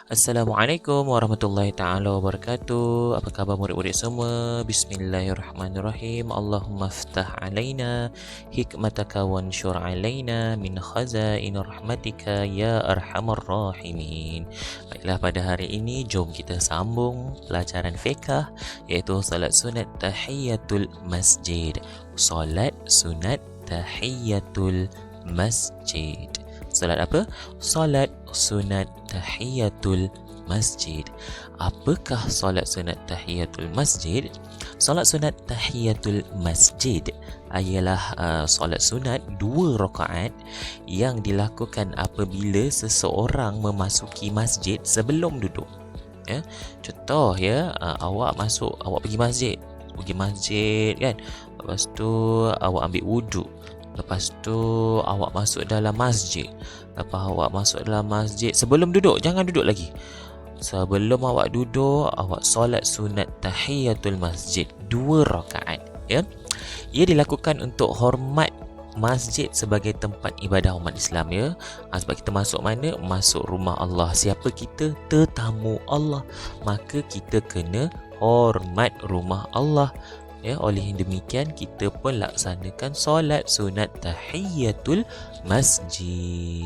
Assalamualaikum warahmatullahi ta'ala wabarakatuh. Apa khabar murid-murid semua? Bismillahirrahmanirrahim. Allahumma ftah alaina hikmataka wansyur alaina min khazain rahmatika ya arhamar rahimin. Baiklah, pada hari ini jom kita sambung pelajaran fiqh, iaitu salat sunat tahiyatul masjid. Salat sunat tahiyatul masjid. Salat apa? Salat sunat tahiyatul masjid. Apakah solat sunat tahiyatul masjid? Solat sunat tahiyatul masjid ialah solat sunat 2 rakaat yang dilakukan apabila seseorang memasuki masjid sebelum duduk. Ya. Contoh ya, awak pergi masjid kan. Lepas tu awak ambil wuduk. Lepas tu awak masuk dalam masjid. Lepas awak masuk dalam masjid, sebelum duduk, jangan duduk lagi. Sebelum awak duduk, awak solat sunat tahiyatul masjid 2 rakaat, ya. Ia dilakukan untuk hormat masjid sebagai tempat ibadah umat Islam, ya. Sebab kita masuk mana? Masuk rumah Allah. Siapa kita? Tetamu Allah. Maka kita kena hormat rumah Allah. Ya, oleh yang demikian kita pun laksanakan solat sunat tahiyatul masjid.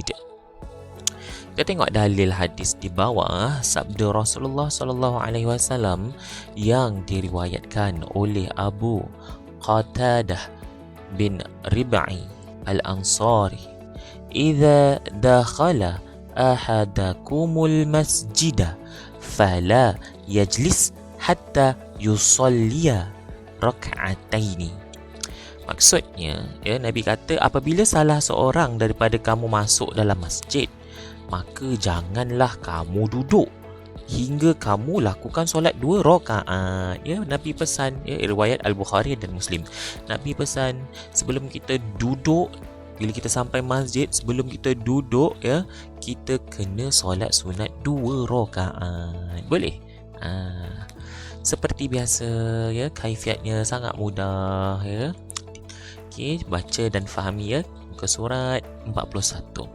Kita tengok dalil hadis di bawah, sabda Rasulullah sallallahu alaihi wasallam yang diriwayatkan oleh Abu Qatadah bin Rib'i Al-Ansari. "Idza dakhala ahadakumul masjida fala yajlis hatta yusalliya rak'ataini." Maksudnya, ya, Nabi kata apabila salah seorang daripada kamu masuk dalam masjid, maka janganlah kamu duduk hingga kamu lakukan solat 2 rakaat. Ya, Nabi pesan, ya, riwayat Al-Bukhari dan Muslim. Nabi pesan sebelum kita duduk, bila kita sampai masjid, sebelum kita duduk, ya, kita kena solat sunat 2 rakaat. Boleh? Seperti biasa, ya, kaifiatnya sangat mudah, ya. Okey, baca dan fahami, ya, muka surat 41.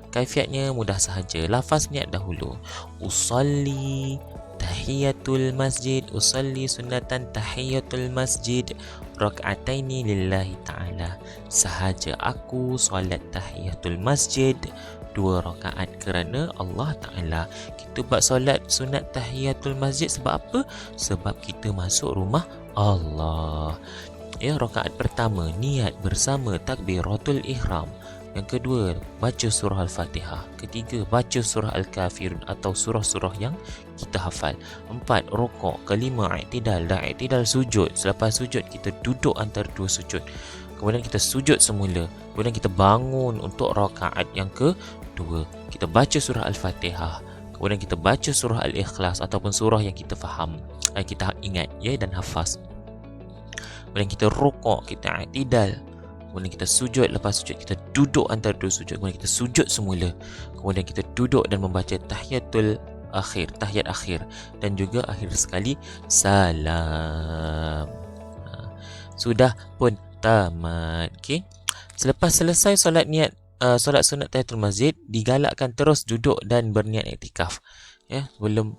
Kaifiatnya mudah sahaja. Lafaz niat dahulu. Usalli tahiyatul masjid, usalli sunatan tahiyatul masjid rak'ataini lillahi ta'ala. Sahaja aku solat tahiyatul masjid 2 rakaat kerana Allah Ta'ala. Kita buat solat sunat tahiyatul masjid sebab apa? Sebab kita masuk rumah Allah. Ya, rakaat pertama niat bersama takbiratul ihram. Yang kedua, baca surah Al-Fatihah. Ketiga, baca surah Al-Kafirun atau surah-surah yang kita hafal. 4, rukuk. Kelima, i'tidal. Dan i'tidal sujud. Selepas sujud, kita duduk antara 2 sujud. Kemudian kita sujud semula. Kemudian kita bangun untuk rakaat yang kedua. Kita baca surah Al-Fatihah. Kemudian kita baca surah Al-Ikhlas ataupun surah yang kita faham, kita ingat, ya, dan hafaz. Kemudian kita rukuk, kita i'tidal. Kemudian kita sujud. Lepas sujud kita duduk antara 2 sujud. Kemudian kita sujud semula. Kemudian kita duduk dan membaca tahiyatul akhir, tahiyat akhir. Dan juga akhir sekali salam. Sudah pun tamat. Okey. Selepas selesai solat niat, solat sunat tahiyatul masjid, digalakkan terus duduk dan berniat iktikaf. Ya, sebelum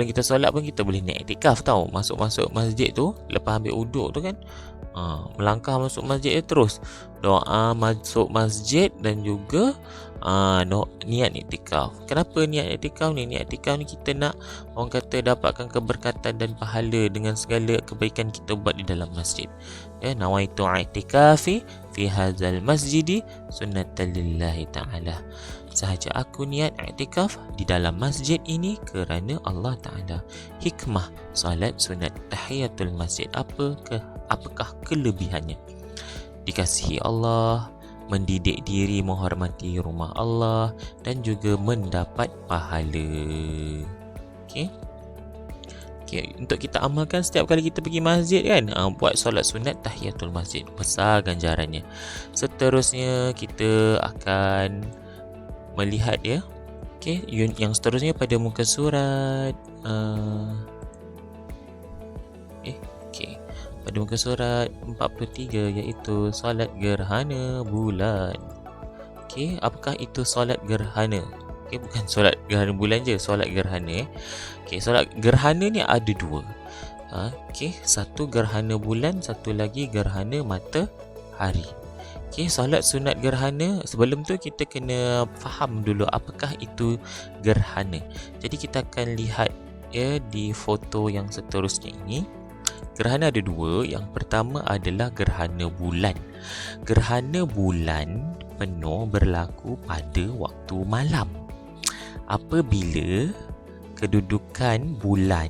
kita solat pun kita boleh niat iktikaf tau. Masuk masjid tu, lepas ambil wuduk tu kan, melangkah masuk masjid terus doa masuk masjid dan juga niat iktikaf. Kenapa niat iktikaf ni? Niat iktikaf ni kita nak, orang kata, dapatkan keberkatan dan pahala dengan segala kebaikan kita buat di dalam masjid. Ya, nawaitu i'tikafi fi hadzal masjidi sunnatan lillahi ta'ala. Sahaja aku niat i'tikaf di dalam masjid ini kerana Allah Ta'ala. Hikmah salat sunat tahiyatul masjid. Apakah kelebihannya? Dikasihi Allah, mendidik diri menghormati rumah Allah, dan juga mendapat pahala. Okey. Untuk kita amalkan setiap kali kita pergi masjid kan, buat solat sunat tahiyatul masjid, besar ganjarannya. Seterusnya kita akan melihat, ya. Okey, yang seterusnya pada muka surat pada muka surat 43, iaitu solat gerhana bulan. Okey, apakah itu solat gerhana? bukan solat gerhana bulan je, solat gerhana. Solat gerhana ni ada dua. Satu gerhana bulan, satu lagi gerhana matahari. Solat sunat gerhana, sebelum tu kita kena faham dulu apakah itu gerhana. Jadi kita akan lihat di foto yang seterusnya ini. Gerhana ada dua. Yang pertama adalah gerhana bulan. Gerhana bulan penuh berlaku pada waktu malam, apabila kedudukan bulan,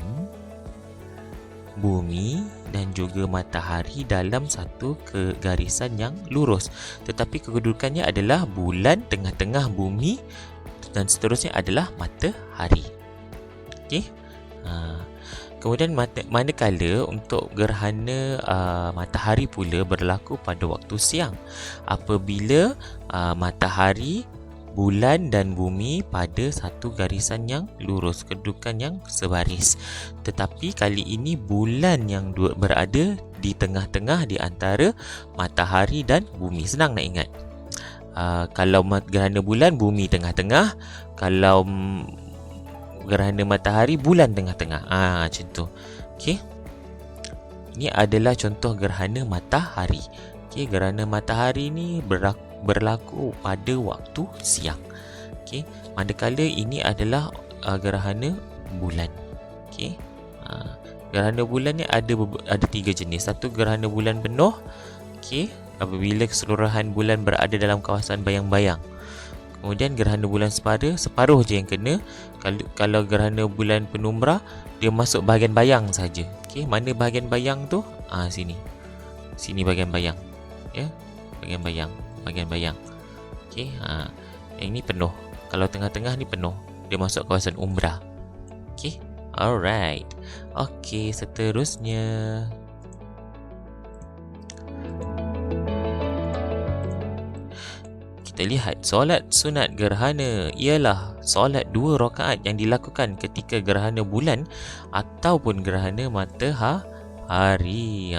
bumi dan juga matahari dalam satu garisan yang lurus, tetapi kedudukannya adalah bulan tengah-tengah bumi dan seterusnya adalah matahari. Kemudian manakala untuk gerhana matahari pula berlaku pada waktu siang, apabila matahari, bulan dan bumi pada satu garisan yang lurus, kedudukan yang sebaris. Tetapi kali ini bulan yang berada di tengah-tengah di antara matahari dan bumi. Senang nak ingat. Kalau gerhana bulan, bumi tengah-tengah. Kalau gerhana matahari, bulan tengah-tengah. Macam tu. Ini adalah contoh gerhana matahari. Gerhana matahari ni berlaku pada waktu siang. Manakala ini adalah gerhana bulan. Gerhana bulan ni ada tiga jenis. Satu, gerhana bulan penuh. Apabila keseluruhan bulan berada dalam kawasan bayang-bayang. Kemudian gerhana bulan separuh je yang kena. Kalau gerhana bulan penumbra, dia masuk bahagian bayang saja. Mana bahagian bayang tu? Sini. Sini bahagian bayang. Bahagian bayang. Yang ini penuh. Kalau tengah-tengah ni penuh, dia masuk kawasan umbra. Alright. Seterusnya kita lihat solat sunat gerhana ialah solat 2 rakaat yang dilakukan ketika gerhana bulan ataupun gerhana matahari.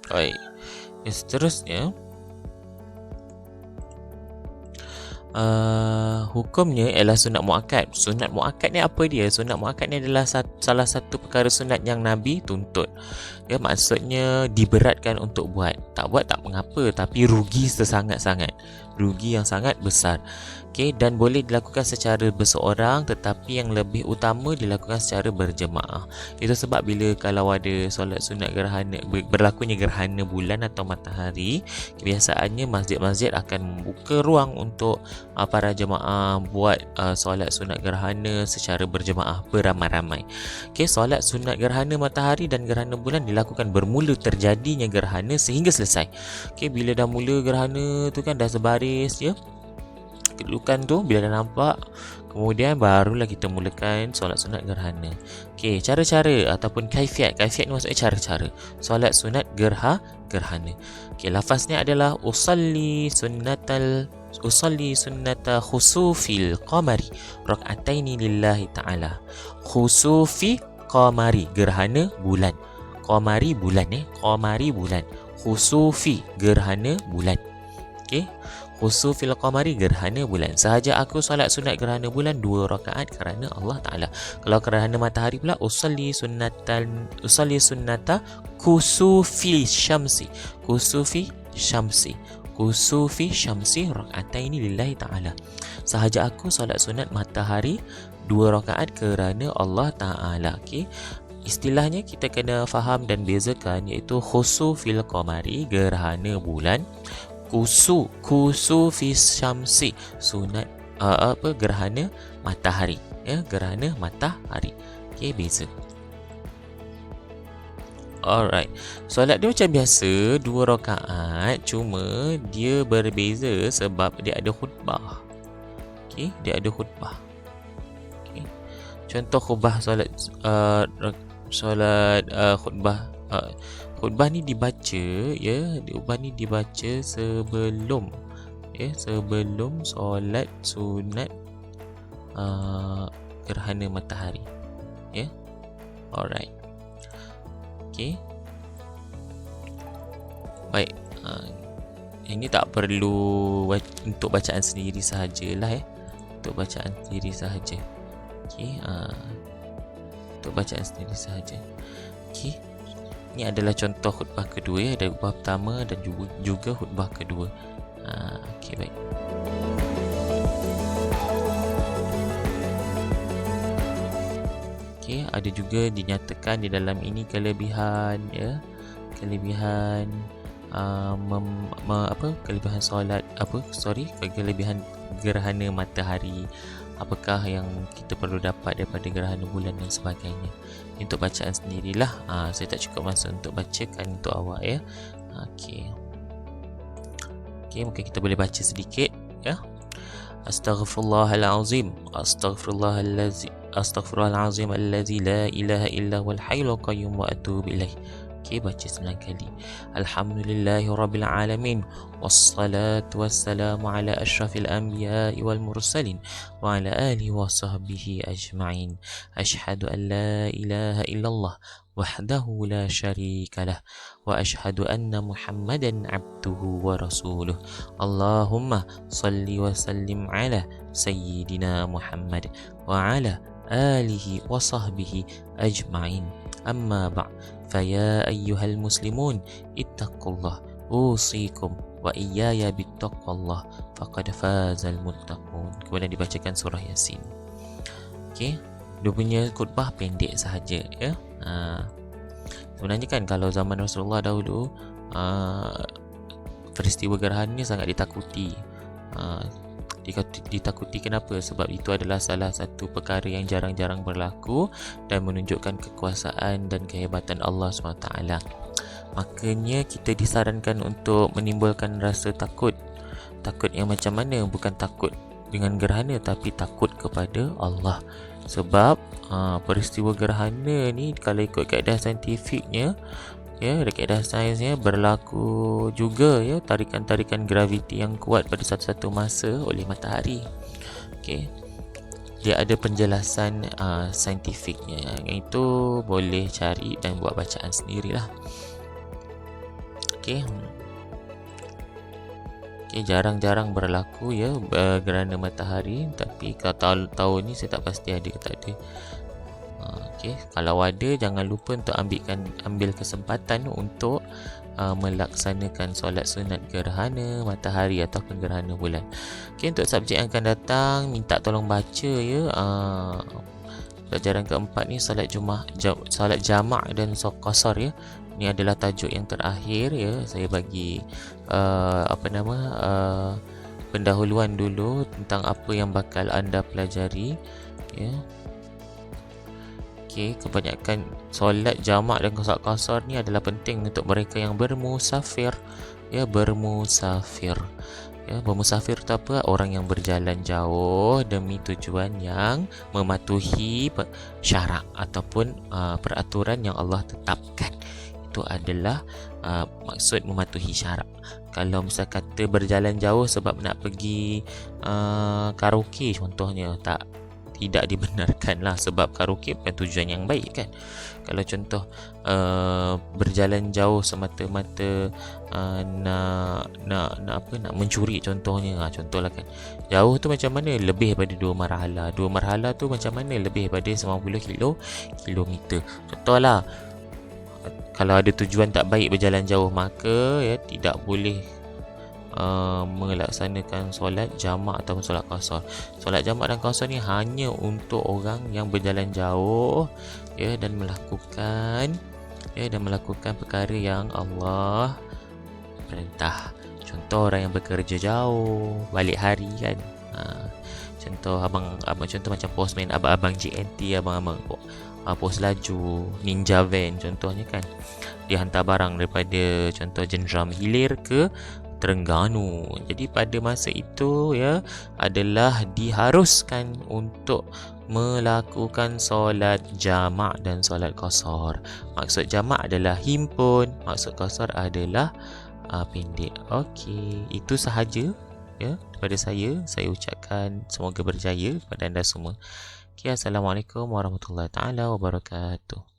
Baik. Seterusnya hukumnya ialah sunat muakkad. Sunat muakkad ni apa dia? Sunat muakkad ni adalah salah satu perkara sunat yang Nabi tuntut. Maksudnya diberatkan untuk buat. Tak buat tak mengapa, tapi rugi sesangat-sangat. Rugi yang sangat besar. Dan boleh dilakukan secara berseorang, tetapi yang lebih utama dilakukan secara berjemaah. Itu sebab bila kalau ada solat sunat gerhana, berlakunya gerhana bulan atau matahari, kebiasaannya masjid-masjid akan membuka ruang untuk para jemaah buat solat sunat gerhana secara berjemaah beramai-ramai. Solat sunat gerhana matahari dan gerhana bulan dilakukan bermula terjadinya gerhana sehingga selesai. Bila dah mula gerhana tu kan dah sebaris kedudukan tu, bila dah nampak, kemudian barulah kita mulakan solat sunat gerhana. Cara-cara ataupun kaifiat ni maksudnya cara-cara solat sunat gerhana. Lafaznya adalah usalli sunnata khusufil qamari rak'ataini lillahi ta'ala. Khusufi qamari, gerhana bulan. Qamari bulan. Qamari bulan. Khusufi, gerhana bulan. Khusufil qamari, gerhana bulan. Sahaja aku solat sunat gerhana bulan 2 rakaat kerana Allah Ta'ala. Kalau gerhana matahari pula, usalli sunnata kusufi syamsi. Kusufi syamsi rak'ataini lillahi ta'ala. Sahaja aku solat sunat matahari 2 rakaat kerana Allah Ta'ala. Istilahnya kita kena faham dan bezakan, iaitu khusufil qamari, gerhana bulan. Kusufi syamsi, sunat gerhana matahari. Gerhana matahari. Beza. Alright. Solat dia macam biasa 2 rakaat, cuma dia berbeza sebab dia ada khutbah. Dia ada khutbah. Contoh khutbah khutbah. Khutbah ni dibaca sebelum solat sunat gerhana matahari. Alright. Okey. Baik. Ini tak perlu untuk bacaan sendiri sahajalah Untuk bacaan sendiri sahaja. Okey. Untuk bacaan sendiri sahaja. Okey. Ini adalah contoh khutbah kedua Ada khutbah pertama dan juga khutbah kedua. Okey, baik. Okey, ada juga dinyatakan di dalam ini kelebihan kelebihan kelebihan solat kelebihan gerhana matahari, apakah yang kita perlu dapat daripada gerhana bulan dan sebagainya. Untuk bacaan sendirilah, saya tak cukup masa untuk bacakan untuk awak Okey, mungkin kita boleh baca sedikit Astaghfirullahalazim Astaghfirullahalazim allazi la ilaha illa huwal hayyul qayyum wa atubu ilaih. Okey, baca 9 kali. Alhamdulillahirabbil alamin wassalatu wassalamu ala asyrafil anbiya'i wal mursalin wa ala alihi wa sahbihi ajma'in. Asyhadu an la ilaha illallah wahdahu la syarika lah wa asyhadu anna Muhammadan abduhu wa rasuluh. Allahumma salli wa sallim ala sayyidina Muhammad wa ala alihi wa sahbihi ajma'in. Amma ba'd, faya ayyuhal muslimun ittaqullah usikum wa iyaya bittaqwallah faqad fazal muttaqun. Kemudian dibacakan surah Yasin. Okey, dia punya khutbah pendek sahaja Sebenarnya kan kalau zaman Rasulullah dahulu peristiwa gerhana ni sangat ditakuti. Ditakuti kenapa? Sebab itu adalah salah satu perkara yang jarang-jarang berlaku dan menunjukkan kekuasaan dan kehebatan Allah SWT. Makanya kita disarankan untuk menimbulkan rasa takut. Takut yang macam mana? Bukan takut dengan gerhana, tapi takut kepada Allah. Sebab peristiwa gerhana ni kalau ikut kaedah saintifiknya, kaedah sainsnya berlaku juga tarikan-tarikan graviti yang kuat pada satu-satu masa oleh matahari. Okey, dia ada penjelasan saintifiknya, yang itu boleh cari dan buat bacaan sendirilah. Okey, jarang-jarang berlaku gerhana matahari, tapi kalau tahun ni saya tak pasti ada ke tak ada. Okey, kalau ada jangan lupa untuk ambil kesempatan untuk melaksanakan solat sunat gerhana matahari ataupun gerhana bulan. Okey, untuk subjek yang akan datang minta tolong baca pelajaran keempat ni solat jamak dan solat qasar Ini adalah tajuk yang terakhir saya bagi pendahuluan dulu tentang apa yang bakal anda pelajari Okey, kebanyakan solat jamak dan solat qasar ni adalah penting untuk mereka yang bermusafir. Bermusafir tu apa? Orang yang berjalan jauh demi tujuan yang mematuhi syarak ataupun peraturan yang Allah tetapkan. Itu adalah maksud mematuhi syarak. Kalau misal kata berjalan jauh sebab nak pergi karaoke contohnya, tidak dibenarkan lah, sebab karaoke bukan tujuan yang baik kan. Kalau contoh berjalan jauh semata-mata nak mencuri contohnya, contohlah kan, jauh tu macam mana, lebih daripada 2 marhala tu macam mana, lebih daripada 90 kilometer contohlah. Kalau ada tujuan tak baik berjalan jauh, maka tidak boleh melaksanakan solat jamak ataupun solat qasar. Solat jamak dan qasar ni hanya untuk orang yang berjalan jauh dan melakukan perkara yang Allah perintah. Contoh orang yang bekerja jauh balik hari kan. Contoh contoh macam postman, abang-abang JNT, abang-abang pos laju, ninja van contohnya kan, dia hantar barang daripada contoh Jendram Hilir ke Terengganu. Jadi pada masa itu adalah diharuskan untuk melakukan solat jamak dan solat qasar. Maksud jamak adalah himpun, maksud qasar adalah pendek. Okey, itu sahaja daripada saya. Saya ucapkan semoga berjaya kepada anda semua. Assalamualaikum warahmatullahi taala wabarakatuh.